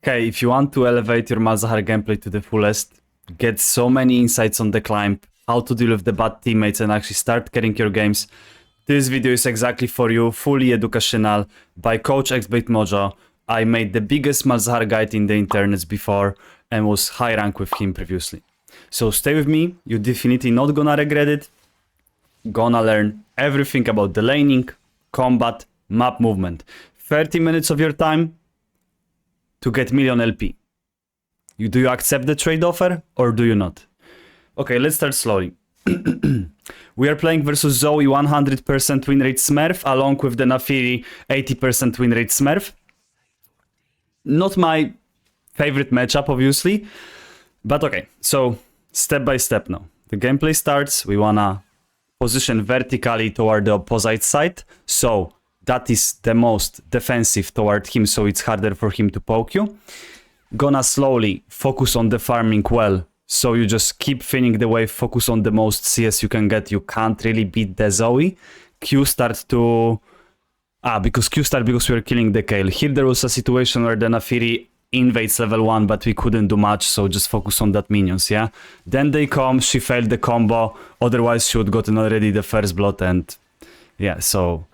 Okay, if you want to elevate your Malzahar gameplay to the fullest, get so many insights on the climb, how to deal with the bad teammates and actually start carrying your games, this video is exactly for you, fully educational, by Coach xblademojo. I made the biggest Malzahar guide in the internets before and was high rank with him previously. So stay with me, you're definitely not gonna regret it. Gonna learn everything about the laning, combat, map movement. 30 minutes of your time to get million LP. Do you accept the trade offer or do you not? Okay, let's start slowly. We are playing versus Zoe 100% win rate Smurf along with the Nafiri 80% win rate Smurf. Not my favorite matchup, obviously, but okay, so step by step now. The gameplay starts, we wanna position vertically toward the opposite side, so that is the most defensive toward him, so it's harder for him to poke you. Gonna slowly focus on the farming well, so you just keep thinning the wave, focus on the most CS you can get. You can't really beat the Zoe. Q start to... because we were killing the Kale. Here there was a situation where the Nafiri invades level 1, but we couldn't do much, so just focus on that minions, yeah? Then they come, she failed the combo, otherwise she would gotten already the first blood, and yeah, so...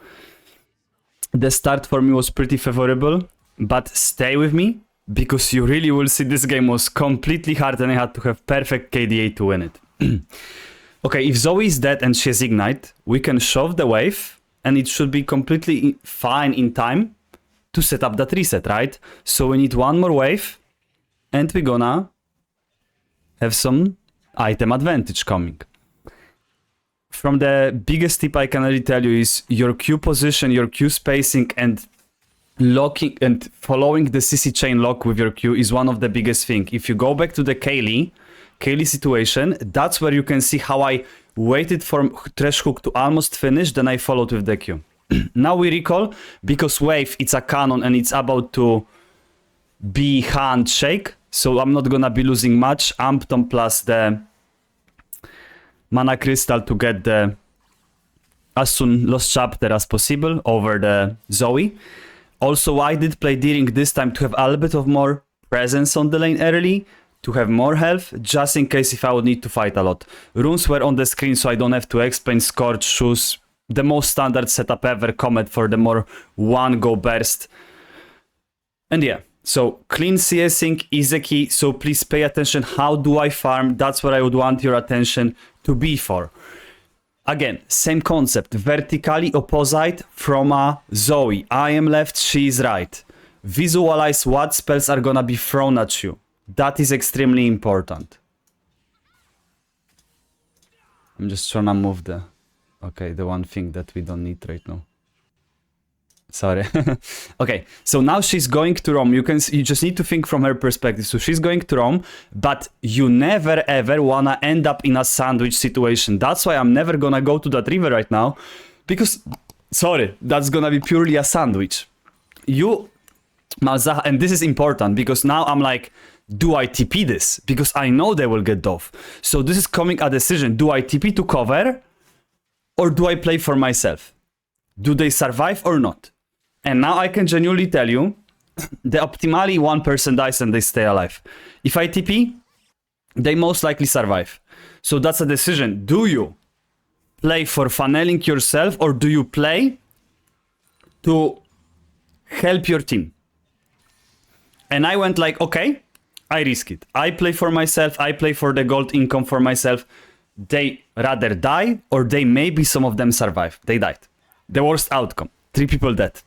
The start for me was pretty favorable, but stay with me, because you really will see this game was completely hard and I had to have perfect KDA to win it. Okay, if Zoe is dead and she has Ignite, we can shove the wave, and it should be completely fine in time to set up that reset, right? So we need one more wave, and we're gonna have some item advantage coming. From the biggest tip I can really tell you is your Q position, your Q spacing, and locking and following the CC chain lock with your Q is one of the biggest thing. If you go back to the Kaylee situation, that's where you can see how I waited for Trash Hook to almost finish, then I followed with the Q. Now we recall, because wave, it's a cannon and it's about to be handshake, so I'm not gonna be losing much. Ampton plus the Mana Crystal to get the as soon lost chapter as possible over the Zoe. Also, I did play Deering this time to have a little bit of more presence on the lane early, to have more health, just in case if I would need to fight a lot. Runes were on the screen, so I don't have to explain. Scorch, Shoes, the most standard setup ever, Comet for the more one-go burst. And yeah, so clean CSing is a key, so please pay attention. How do I farm? That's what I would want your attention to be for. Again, same concept, vertically opposite from a Zoe. I am left, she is right. Visualize what spells are gonna be thrown at you. That is extremely important. I'm just trying to move the... Okay, the one thing that we don't need right now. Sorry. Okay, so now she's going to roam. You just need to think from her perspective. So she's going to roam, but you never ever wanna end up in a sandwich situation. That's why I'm never gonna go to that river right now, because, sorry, that's gonna be purely a sandwich. You, Malzahar, and this is important because now I'm like, do I TP this? Because I know they will get dove. So this is coming a decision. Do I TP to cover, or do I play for myself? Do they survive or not? And now I can genuinely tell you, the optimally one person dies and they stay alive. If I TP, they most likely survive. So that's a decision. Do you play for funneling yourself, or do you play to help your team? And I went like, okay, I risk it. I play for myself. I play for the gold income for myself. They rather die, or they maybe some of them survive. They died. The worst outcome. 3 people dead.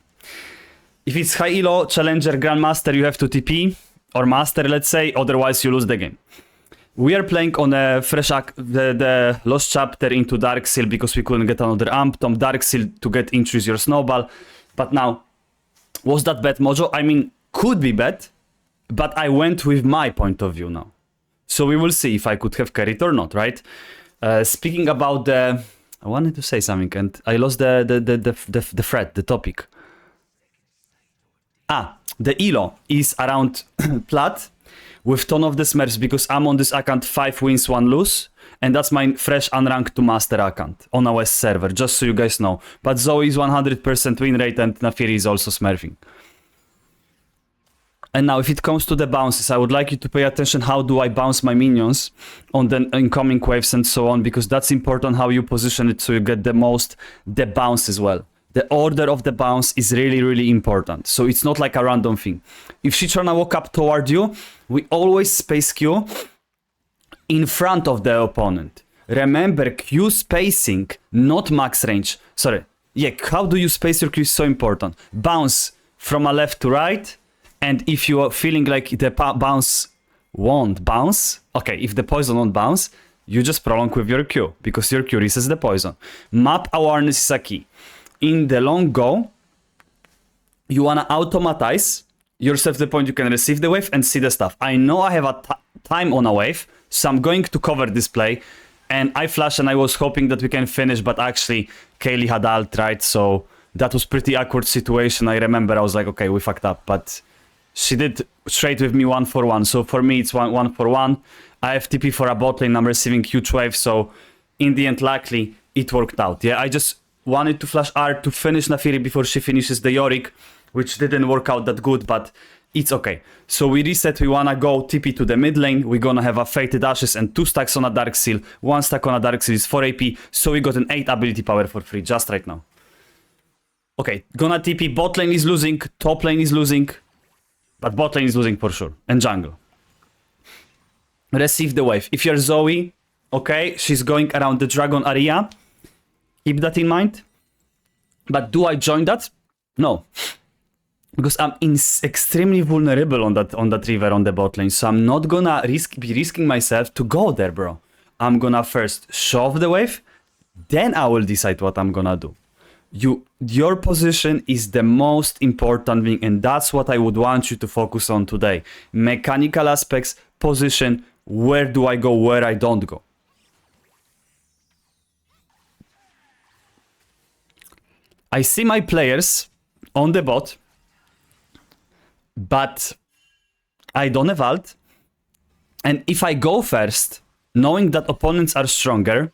If it's high elo, challenger, grandmaster, you have to TP, or master, let's say, otherwise you lose the game. We are playing on a fresh the lost chapter into Dark Seal because we couldn't get another amp. Tom Dark Seal to get increase your snowball. But now, was that bad, Mojo? I mean, could be bad, but I went with my point of view now. So we will see if I could have carried or not, right? Speaking about the... I wanted to say something and I lost the thread, the topic. The elo is around plat with ton of the smurfs because I'm on this account 5 wins, 1 lose. And that's my fresh unranked to master account on a West server, just so you guys know. But Zoe is 100% win rate and Nafiri is also smurfing. And now if it comes to the bounces, I would like you to pay attention how do I bounce my minions on the incoming waves and so on, because that's important how you position it so you get the most the bounce as well. The order of the bounce is really, really important. So it's not like a random thing. If she's trying to walk up toward you, we always space Q in front of the opponent. Remember, Q spacing, not max range. Sorry. Yeah, how do you space your Q is so important. Bounce from a left to right. And if you are feeling like the bounce won't bounce, okay, if the poison won't bounce, you just prolong with your Q, because your Q resets the poison. Map awareness is a key. In the long go, you wanna automatize yourself to the point you can receive the wave and see the stuff. I know I have a time on a wave, so I'm going to cover this play. And I flashed and I was hoping that we can finish, but actually Kaylee had ult, right? So that was pretty awkward situation. I remember I was like, okay, we fucked up, but she did straight with me 1-for-1. So for me, it's 1-for-1. I have TP for a bot lane. I'm receiving huge wave. So in the end, luckily, it worked out. Yeah, I just wanted to flash R to finish Naafiri before she finishes the Yorick, which didn't work out that good, but it's okay. So we reset. We want to go TP to the mid lane. We're going to have a Fated Ashes and 2 stacks on a Dark Seal. 1 stack on a Dark Seal is 4 AP. So we got an 8 ability power for free just right now. Okay, gonna TP. Bot lane is losing. Top lane is losing. But bot lane is losing for sure. And jungle. Receive the wave. If you're Zoe, okay, she's going around the dragon area. Keep that in mind. But do I join that? No. Because I'm extremely vulnerable on that river on the bot lane. So I'm not gonna be risking myself to go there, bro. I'm gonna first shove the wave. Then I will decide what I'm gonna do. Your position is the most important thing, and that's what I would want you to focus on today. Mechanical aspects, position, where do I go, where I don't go. I see my players on the bot, but I don't have ult. And if I go first, knowing that opponents are stronger,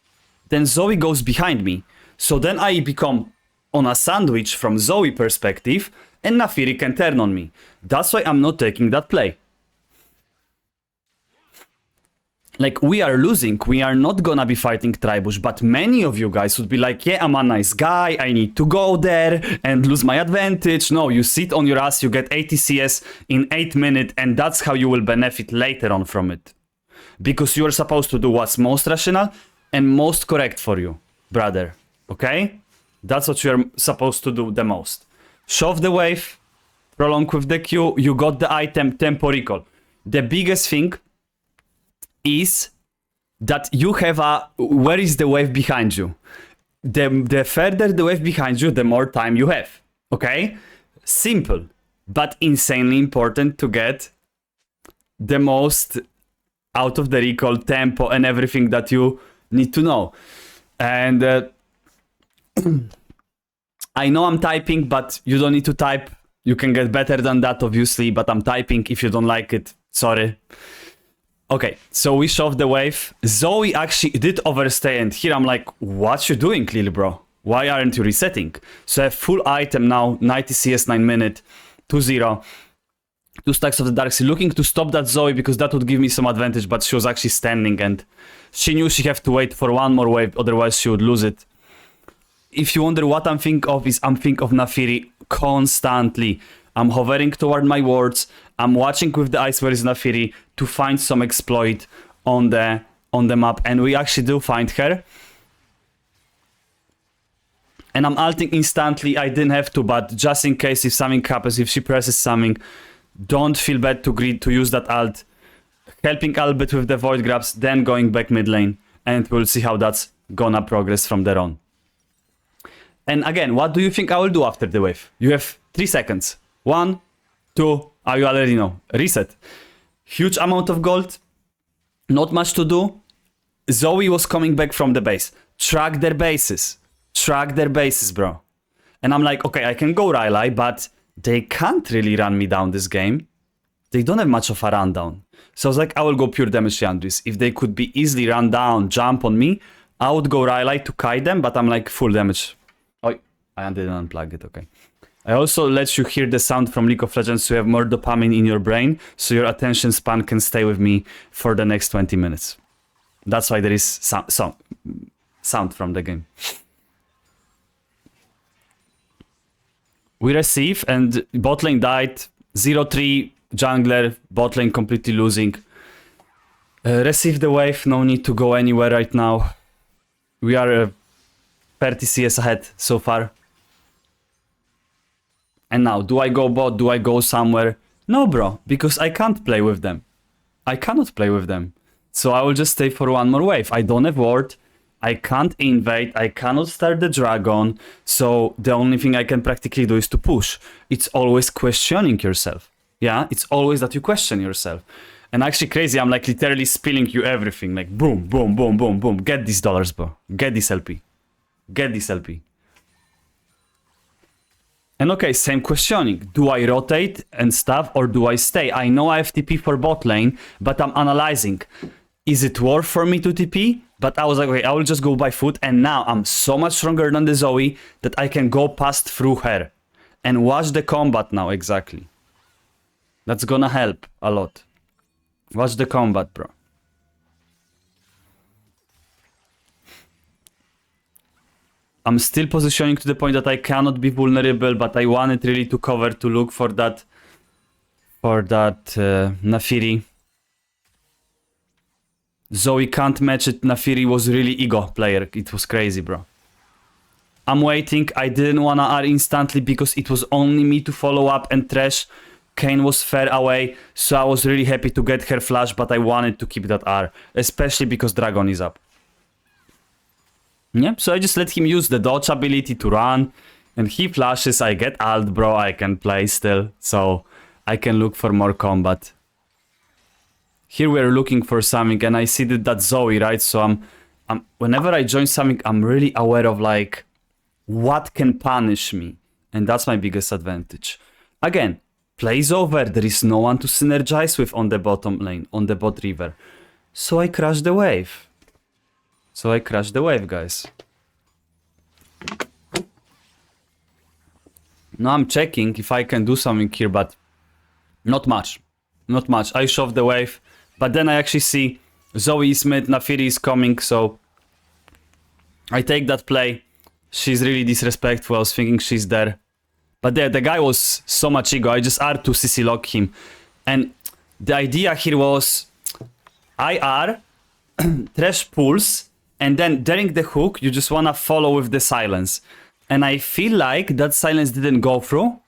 then Zoe goes behind me. So then I become on a sandwich from Zoe perspective, and Naafiri can turn on me. That's why I'm not taking that play. Like, we are losing, we are not gonna be fighting Tribush, but many of you guys would be like, yeah, I'm a nice guy, I need to go there and lose my advantage. No, you sit on your ass, you get 80 CS in 8 minutes, and that's how you will benefit later on from it. Because you are supposed to do what's most rational and most correct for you, brother. Okay? That's what you're supposed to do the most. Shove the wave, prolong with the Q, you got the item, tempo recall. The biggest thing is that you have a... Where is the wave behind you? The further the wave behind you, the more time you have. Okay? Simple, but insanely important to get the most out of the recall, tempo, and everything that you need to know. And... I know I'm typing, but you don't need to type. You can get better than that, obviously, but I'm typing. If you don't like it, sorry. Okay, so we shoved the wave. Zoe actually did overstay, and here I'm like, what you doing, Lil bro? Why aren't you resetting? So I have full item now, 90 CS, 9 minute, 2-0. 2 stacks of the Dark Sea, looking to stop that Zoe because that would give me some advantage, but she was actually standing, and she knew she had to wait for one more wave, otherwise she would lose it. If you wonder what I'm thinking of, is I'm thinking of Naafiri constantly. I'm hovering toward my wards. I'm watching with the eyes where is Naafiri to find some exploit on the map, and we actually do find her. And I'm ulting instantly. I didn't have to, but just in case if something happens, if she presses something, don't feel bad to use that ult. Helping Albert with the void grabs, then going back mid lane, and we'll see how that's gonna progress from there on. And again, what do you think I will do after the wave? You have 3 seconds. 1, 2, you already know. Reset. Huge amount of gold. Not much to do. Zoe was coming back from the base. Track their bases. Track their bases, bro. And I'm like, okay, I can go Rylai, but they can't really run me down this game. They don't have much of a rundown. So I was like, I will go pure damage Yandris. If they could be easily run down, jump on me, I would go Rylai to kite them, but I'm like full damage. Oh, I didn't unplug it, okay. I also let you hear the sound from League of Legends so you have more dopamine in your brain, so your attention span can stay with me for the next 20 minutes. That's why there is sound from the game. We receive, and bot lane died. 0-3 jungler, bot lane completely losing. Receive the wave, no need to go anywhere right now. We are 30 CS ahead so far. And now, do I go bot? Do I go somewhere? No, bro, because I can't play with them. I cannot play with them. So I will just stay for one more wave. I don't have ward. I can't invade. I cannot start the dragon. So the only thing I can practically do is to push. It's always questioning yourself. Yeah, it's always that you question yourself. And actually crazy, I'm like literally spilling you everything. Like boom, boom, boom, boom, boom. Get these dollars, bro. Get this LP. Get this LP. And okay, same questioning. Do I rotate and stuff or do I stay? I know I have TP for bot lane, but I'm analyzing. Is it worth for me to TP? But I was like, okay, I will just go by foot. And now I'm so much stronger than the Zoe that I can go past through her. And watch the combat now, exactly. That's gonna help a lot. Watch the combat, bro. I'm still positioning to the point that I cannot be vulnerable, but I wanted really to cover to look for that Naafiri. Zoe can't match it. Naafiri was really ego player. It was crazy, bro. I'm waiting. I didn't wanna R instantly because it was only me to follow up and trash. Kayn was far away, so I was really happy to get her flash, but I wanted to keep that R, especially because Dragon is up. Yeah, so I just let him use the dodge ability to run, and he flashes, I get ult, bro, I can play still, so I can look for more combat. Here we're looking for something, and I see that Zoe, right? So I'm whenever I join something, I'm really aware of like what can punish me, and that's my biggest advantage. Again, play's over, there is no one to synergize with on the bottom lane, on the bot river. So I crash the wave. Guys. Now I'm checking if I can do something here, but not much. Not much. I shove the wave, but then I actually see Zoe is mid, Naafiri is coming, so I take that play. She's really disrespectful. I was thinking she's there. But the guy was so much ego. I just R to CC lock him. And the idea here was I R, trash pulse, and then during the hook, you just wanna follow with the silence. And I feel like that silence didn't go through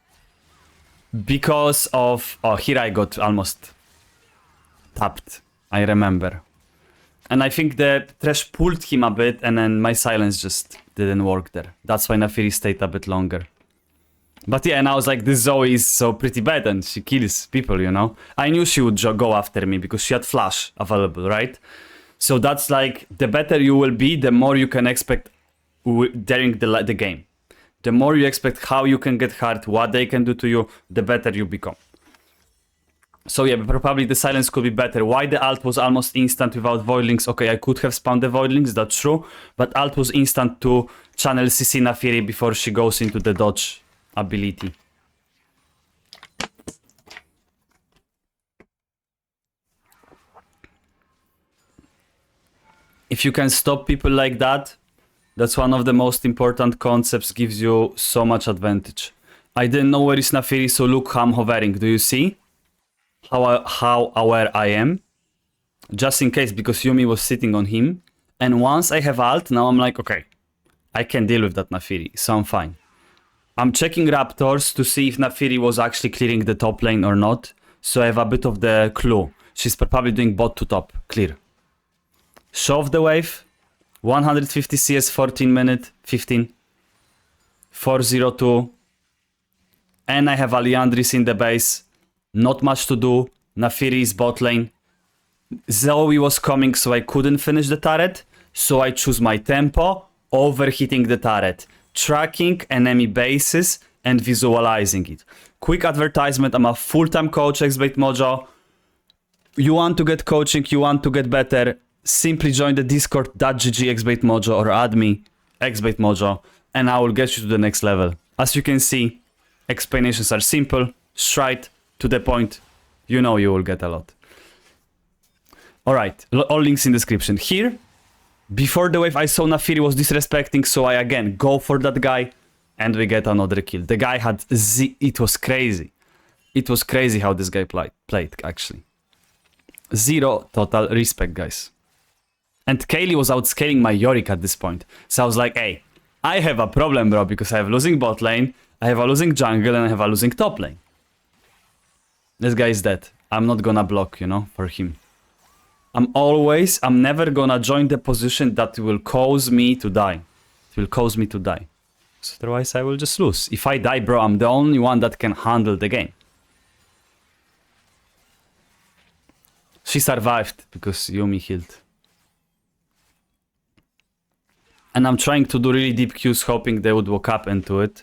because of... Oh, here I got almost tapped. I remember. And I think the trash pulled him a bit, and then my silence just didn't work there. That's why Naafiri stayed a bit longer. But yeah, and I was like, this Zoe is so pretty bad and she kills people, you know? I knew she would go after me because she had flash available, right? So that's like, the better you will be, the more you can expect during the game. The more you expect how you can get hurt, what they can do to you, the better you become. So yeah, probably the silence could be better. Why the ult was almost instant without voidlings? Okay, I could have spawned the voidlings, that's true. But ult was instant to channel CC Naafiri before she goes into the dodge ability. If you can stop people like that, that's one of the most important concepts, gives you so much advantage. I didn't know where is Naafiri, so look how I'm hovering. Do you see how aware I am? Just in case, because Yuumi was sitting on him. And once I have ult, now I'm like, okay, I can deal with that Naafiri, so I'm fine. I'm checking Raptors to see if Naafiri was actually clearing the top lane or not. So I have a bit of the clue. She's probably doing bot to top. Clear. Shove the wave. 150 CS, 14 minute, 15. 402. And I have Aliandris in the base. Not much to do. Naafiri is bot lane. Zoe was coming, so I couldn't finish the turret. So I choose my tempo, overhitting the turret. Tracking enemy bases and visualizing it. Quick advertisement, I'm a full-time coach, xblademojo. You want to get coaching, you want to get better, simply join the discord.gg xblademojo or add me xblademojo and I will get you to the next level. As you can see, Explanations are simple, straight, to the point. You know you will get a lot. Alright, all links in description. Here, before the wave, I saw Naafiri was disrespecting, so I again go for that guy, and we get another kill. The guy had it was crazy. It was crazy how this guy played, actually. Zero total respect, guys. And Kaylee was outscaling my Yorick at this point. So I was like, hey, I have a problem, bro, because I have losing bot lane, I have a losing jungle, and I have a losing top lane. This guy is dead. I'm not gonna block, you know, for him. I'm never gonna join the position that will cause me to die. It will cause me to die. So otherwise I will just lose. If I die, bro, I'm the only one that can handle the game. She survived because Yumi healed. And I'm trying to do really deep Qs, hoping they would walk up into it.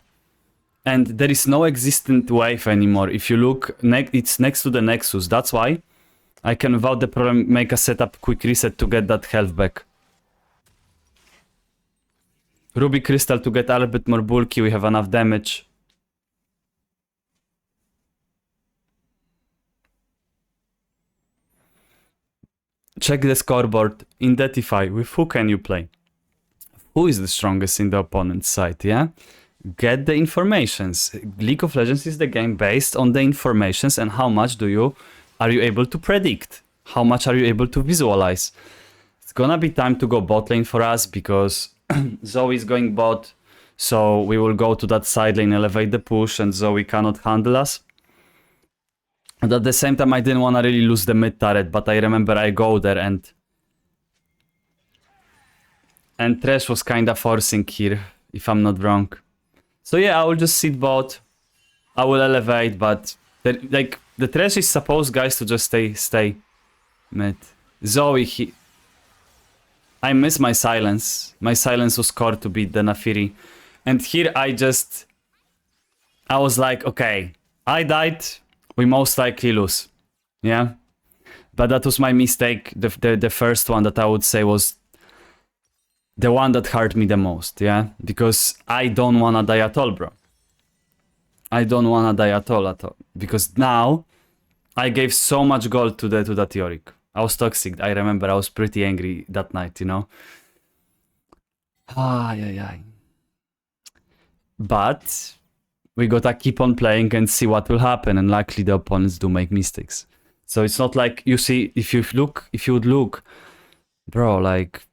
And there is no existent wave anymore. If you look, it's next to the Nexus. That's why I can, without the problem, make a setup quick reset to get that health back. Ruby Crystal to get a little bit more bulky. We have enough damage. Check the scoreboard. Identify with who can you play. Who is the strongest in the opponent's side, yeah? Get the informations. League of Legends is the game based on the informations and how much are you able to predict? How much are you able to visualize? It's gonna be time to go bot lane for us because Zoe is going bot. So we will go to that side lane, elevate the push, and Zoe cannot handle us. And at the same time, I didn't want to really lose the mid turret, but I remember I go there and Thresh was kind of forcing here, if I'm not wrong. So yeah, I will just sit bot. I will elevate, but the Thresh is supposed, guys, to just stay mid. Zoe, I miss my silence. My silence was core to beat the Naafiri. And here I was like, okay, I died, we most likely lose. Yeah? But that was my mistake. The first one that I would say was the one that hurt me the most, yeah? Because I don't wanna die at all, bro. I don't wanna die at all. Because now, I gave so much gold to that Yorick. I was toxic. I remember I was pretty angry that night, you know? But we gotta keep on playing and see what will happen, and luckily the opponents do make mistakes. So it's not like, you see, if you would look, bro, like,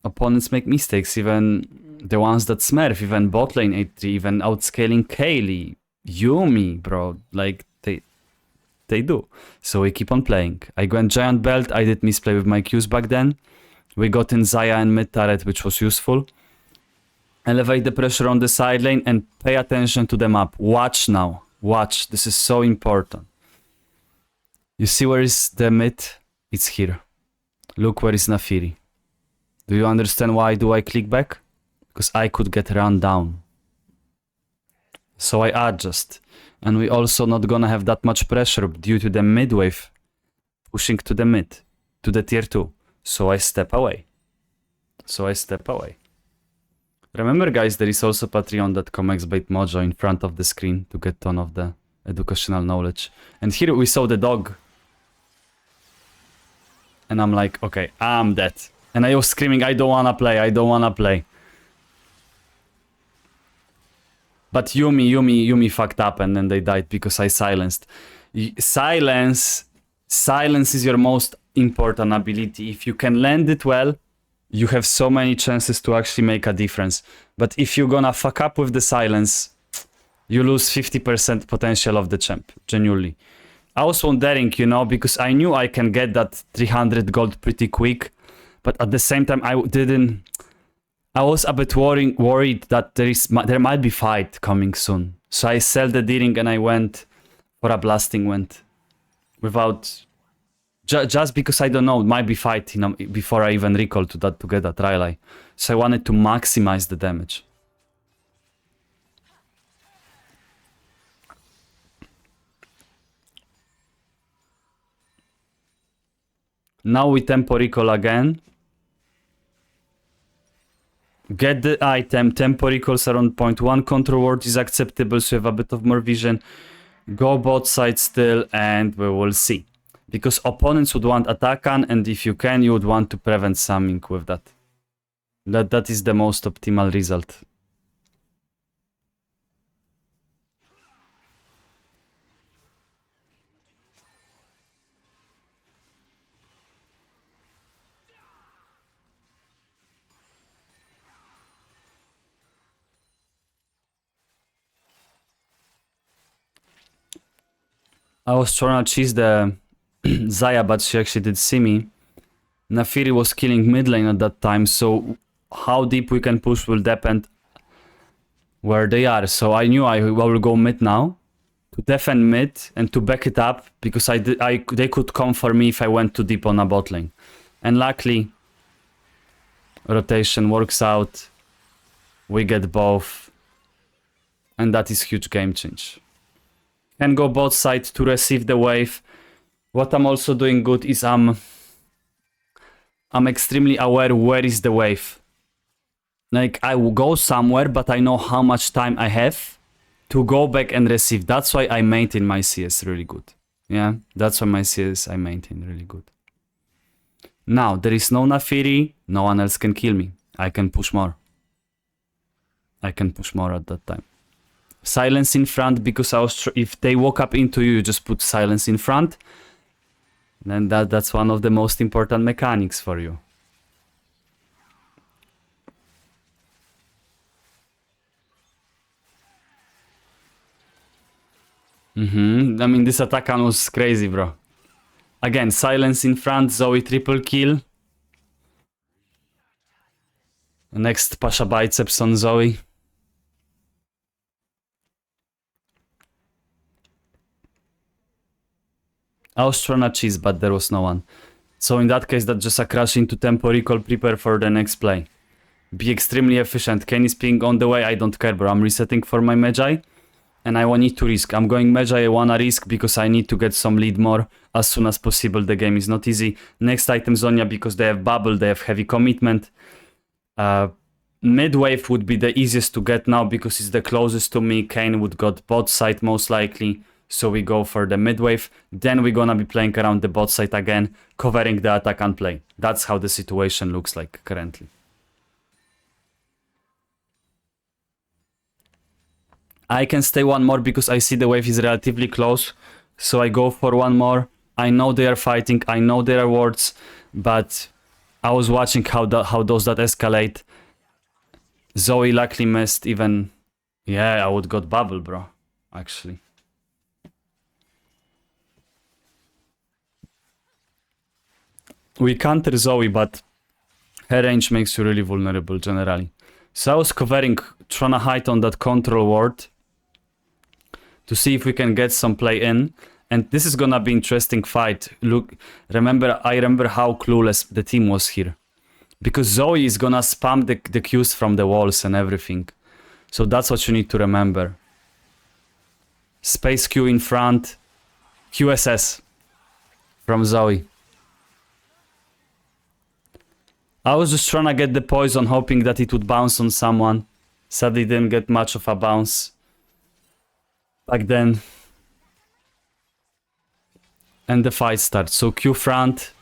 opponents make mistakes, even the ones that smurf, even bot lane 8-3, even outscaling Kaylee, Yumi, bro, like, they do. So we keep on playing. I went Giant Belt, I did misplay with my Qs back then. We got in Xayah and mid turret, which was useful. Elevate the pressure on the side lane and pay attention to the map. Watch now. Watch. This is so important. You see where is the mid? It's here. Look where is Naafiri. Do you understand why do I click back? Because I could get run down. So I adjust. And we also not gonna have that much pressure due to the mid wave pushing to the mid, to the tier 2. So I step away. Remember, guys, there is also patreon.com xblademojo in front of the screen to get ton of the educational knowledge. And here we saw the dog. And I'm like, okay, I'm dead. And I was screaming, I don't wanna play. But Yumi fucked up and then they died because I silenced. Silence is your most important ability. If you can land it well, you have so many chances to actually make a difference. But if you're gonna fuck up with the silence, you lose 50% potential of the champ, genuinely. I was wondering, you know, because I knew I can get that 300 gold pretty quick, but at the same time I was a bit worried that there might be fight coming soon. So I sell the D-ring and I went for a blasting went without... Just because I don't know, it might be fight, you know, before I even recall to get that Rylai. So I wanted to maximize the damage. Now we tempo recall again. Get the item, tempo recalls around point 1, control ward is acceptable, so you have a bit of more vision. Go bot side still, and we will see. Because opponents would want attack on, and if you can, you would want to prevent something with that. That is the most optimal result. I was trying to cheese the Zaya, but she actually did see me. Nafiri was killing mid lane at that time, so how deep we can push will depend where they are. So I knew I will go mid now to defend mid and to back it up, because they could come for me if I went too deep on a bot lane. And luckily, rotation works out. We get both, and that is huge game change. Can go bot side to receive the wave. What I'm also doing good is I'm extremely aware where is the wave. Like, I will go somewhere, but I know how much time I have to go back and receive. That's why I maintain my CS really good. Yeah, that's why my CS I maintain really good. Now, there is no Nafiri, no one else can kill me. I can push more. I can push more at that time. Silence in front, because if they walk up into you, you just put silence in front. Then that's one of the most important mechanics for you. I mean, this attack was crazy, bro. Again, silence in front, Zoe triple kill. Next Pasha biceps on Zoe. I was trying to cheese, but there was no one. So in that case, that's just a crash into tempo recall, prepare for the next play. Be extremely efficient. Kenny is ping on the way, I don't care, bro. I'm resetting for my Magi. And I need to risk. I'm going Magi, I wanna risk because I need to get some lead more as soon as possible. The game is not easy. Next item Zonia, because they have bubble, they have heavy commitment. Mid wave would be the easiest to get now because it's the closest to me. Kane would got bot side most likely. So we go for the mid wave. Then we're gonna be playing around the bot side again, covering the attack and play. That's how the situation looks like currently. I can stay one more because I see the wave is relatively close. So I go for one more. I know they are fighting. I know there are wards. But I was watching how does that escalate. Zoe luckily missed even... Yeah, I would got bubble, bro. Actually. We counter Zoe, but her range makes you really vulnerable generally. So I was covering, trying to hide on that control ward to see if we can get some play in. And this is gonna be interesting fight. Look, I remember how clueless the team was here. Because Zoe is gonna spam the Qs from the walls and everything. So that's what you need to remember. Space Q in front. QSS from Zoe. I was just trying to get the poison, hoping that it would bounce on someone. Sadly didn't get much of a bounce back then. And the fight starts. So Q front.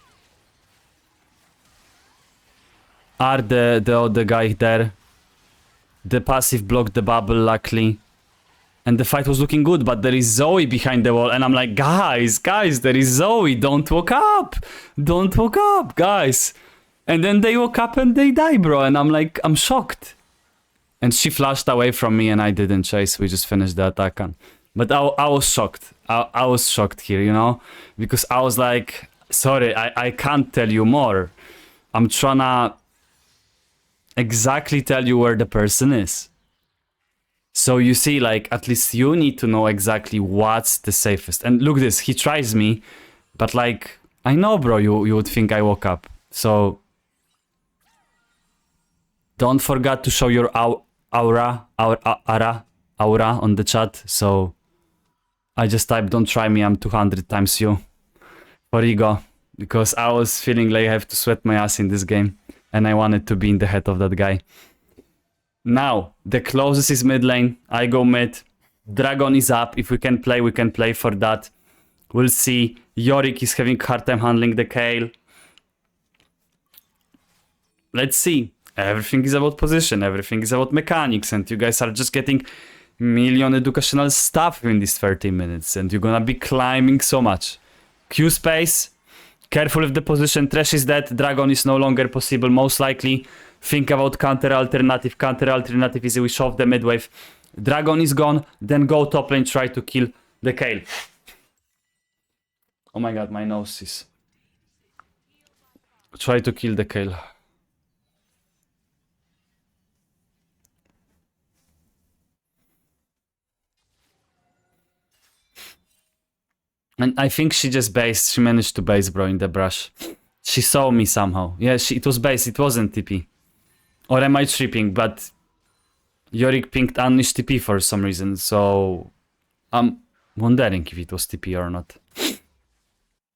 R the other guy there. The passive blocked the bubble luckily. And the fight was looking good, but there is Zoe behind the wall. And I'm like, guys, there is Zoe. Don't walk up. Don't walk up, guys. And then they woke up and they die, bro. And I'm like, I'm shocked. And she flashed away from me and I didn't chase. We just finished the attack on. But I was shocked. I was shocked here, you know? Because I was like, sorry, I can't tell you more. I'm trying to exactly tell you where the person is. So you see, like, at least you need to know exactly what's the safest. And look this, he tries me. But like, I know, bro, you would think I woke up. So... Don't forget to show your aura on the chat. So I just typed, don't try me, I'm 200 times you. For ego. Because I was feeling like I have to sweat my ass in this game. And I wanted to be in the head of that guy. Now, the closest is mid lane. I go mid. Dragon is up. If we can play for that. We'll see. Yorick is having a hard time handling the Kayle. Let's see. Everything is about position. Everything is about mechanics. And you guys are just getting million educational stuff in these 30 minutes. And you're gonna be climbing so much. Q space. Careful with the position. Thresh is dead. Dragon is no longer possible, most likely. Think about counter alternative. Counter alternative is we shove the mid wave. Dragon is gone. Then go top lane, try to kill the Kayle. Oh my god, my nose is... Try to kill the Kayle. And I think she just based. She managed to base, bro, in the brush. She saw me somehow. Yeah, it was base. It wasn't TP. Or am I tripping? But Yorick pinged Unleash TP for some reason. So I'm wondering if it was TP or not.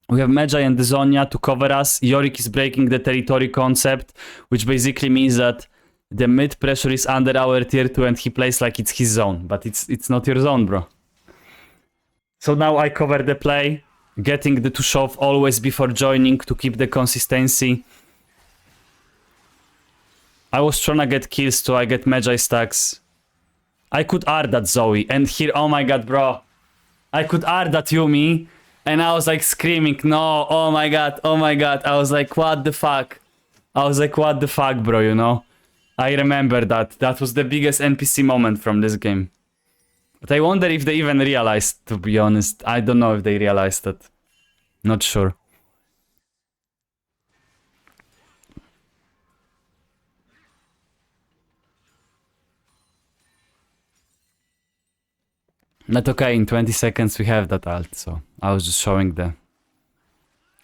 We have Magi and the Zonia to cover us. Yorick is breaking the territory concept, which basically means that the mid pressure is under our tier 2 and he plays like it's his zone. But it's not your zone, bro. So now I cover the play, getting the to shove always before joining to keep the consistency. I was trying to get kills so I get Magi stacks. I could R that Zoe and here, oh my god, bro. I could R that Yumi and I was like screaming, no, oh my god, oh my god. I was like, what the fuck? I was like, what the fuck, bro, you know? I remember that. That was the biggest NPC moment from this game. But I wonder if they even realized, to be honest. I don't know if they realized that. Not sure. But okay, in 20 seconds we have that ult, so I was just showing the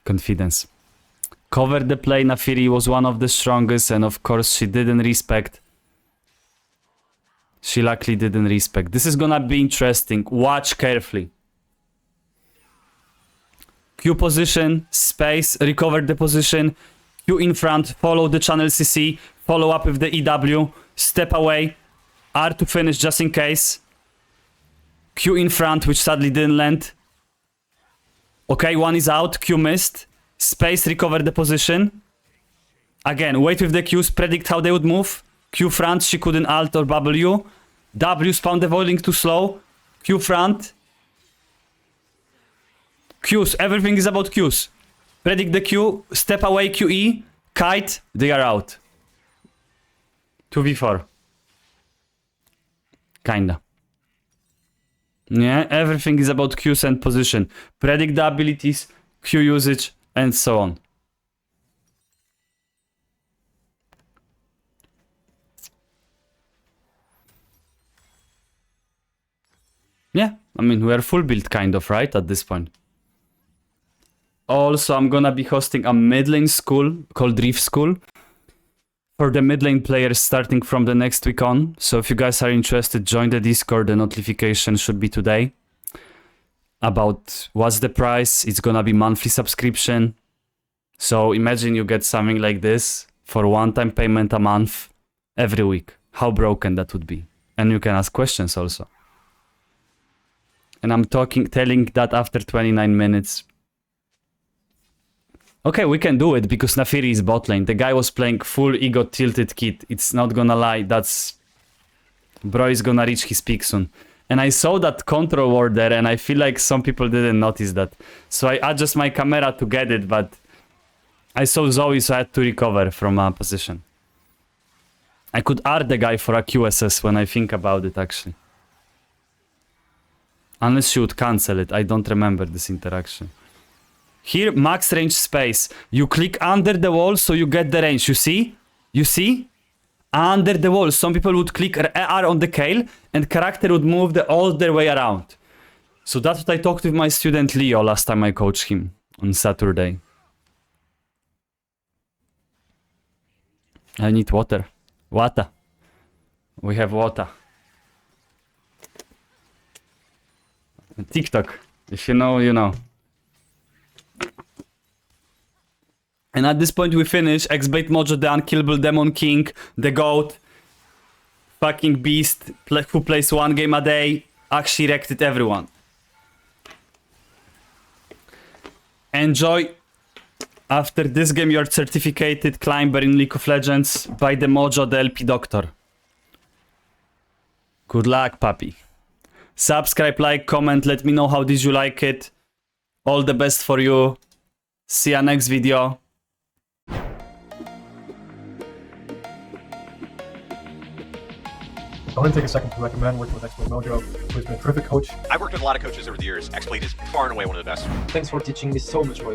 confidence. Covered the play, Nafiri was one of the strongest, and of course she didn't respect. She luckily didn't respect. This is gonna be interesting. Watch carefully. Q position, space, recover the position. Q in front, follow the channel CC, follow up with the EW, step away. R to finish just in case. Q in front, which sadly didn't land. Okay, one is out. Q missed. Space, recover the position. Again, wait with the Qs, predict how they would move. Q front, she couldn't alt or bubble you. W spawn the voiling too slow. Q front. Qs, everything is about Qs. Predict the Q, step away QE, kite, they are out. 2v4. Kinda. Yeah, everything is about Qs and position. Predict the abilities, Q usage, and so on. Yeah, I mean, we are full build kind of, right, at this point. Also, I'm gonna be hosting a mid lane school called Reef School for the mid lane players starting from the next week on. So if you guys are interested, join the Discord. The notification should be today. About what's the price. It's gonna be monthly subscription. So imagine you get something like this for one-time payment a month every week. How broken that would be. And you can ask questions also. And I'm telling that after 29 minutes. Okay, we can do it because Nafiri is bot lane. The guy was playing full ego tilted kit. It's not gonna lie. That's... Bro is gonna reach his peak soon. And I saw that control ward there and I feel like some people didn't notice that. So I adjust my camera to get it, but... I saw Zoe, so I had to recover from a position. I could R the guy for a QSS when I think about it, actually. Unless she would cancel it. I don't remember this interaction. Here, max range space. You click under the wall so you get the range. You see? You see? Under the wall. Some people would click R on the Kayle and character would move all their way around. So that's what I talked with my student Leo last time I coached him on Saturday. I need water. Water. We have water. TikTok. If you know, you know. And at this point we finish. xblademojo, the unkillable demon king, the goat. fucking beast who plays 1 game a day, actually wrecked everyone. Enjoy. After this game, you're certificated climber in League of Legends by the Mojo, the LP Doctor. Good luck, puppy. Subscribe, like, comment, let me know how did you like it. All the best for you. See ya next video. I want to take a second to recommend working with xblademojo, who's been a terrific coach. I've worked with a lot of coaches over the years. xBlade is far and away one of the best. Thanks for teaching me so much, Roy.